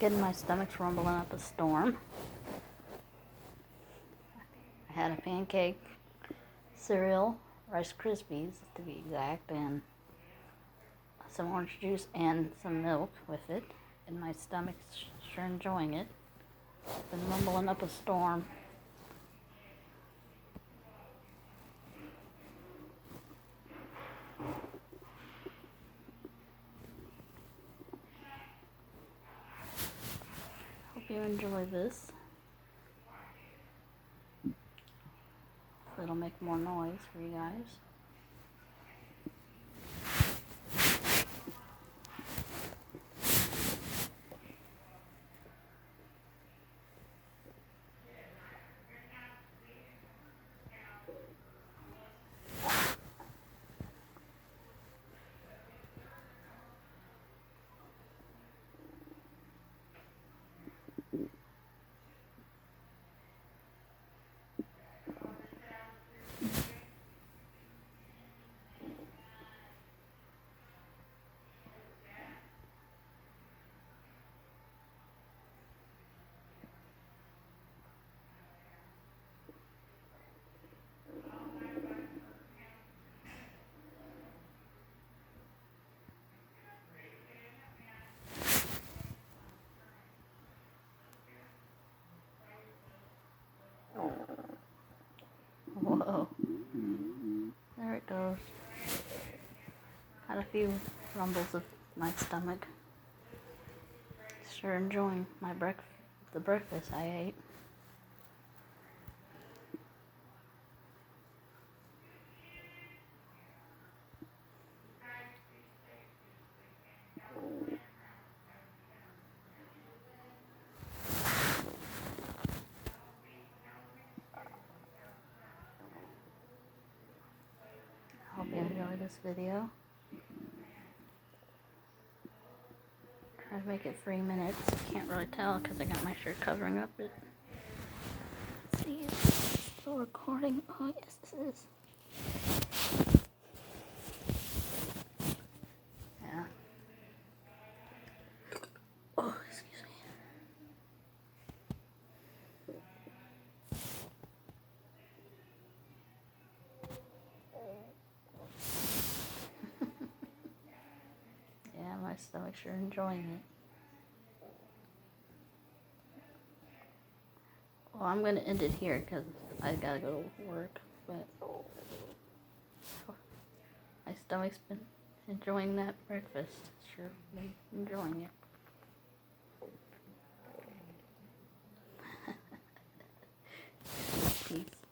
thinking my stomach's rumbling up a storm. I had a pancake, cereal, Rice Krispies to be exact, and some orange juice and some milk with it, and my stomach's sure enjoying it. It's been rumbling up a storm. Hope you enjoy this. It'll make more noise for you guys. Whoa. There it goes. Had a few rumbles of my stomach. Sure enjoying the breakfast I ate. I hope you enjoy this video. Try to make it 3 minutes. Can't really tell because I got my shirt covering up it. Let's see, it's still recording. Oh yes, this is. Yeah. Oh, excuse me. Yeah, my stomach's sure enjoying it. Well, I'm going to end it here because I gotta go to work, but my stomach's been enjoying that breakfast. Sure been enjoying it. Peace.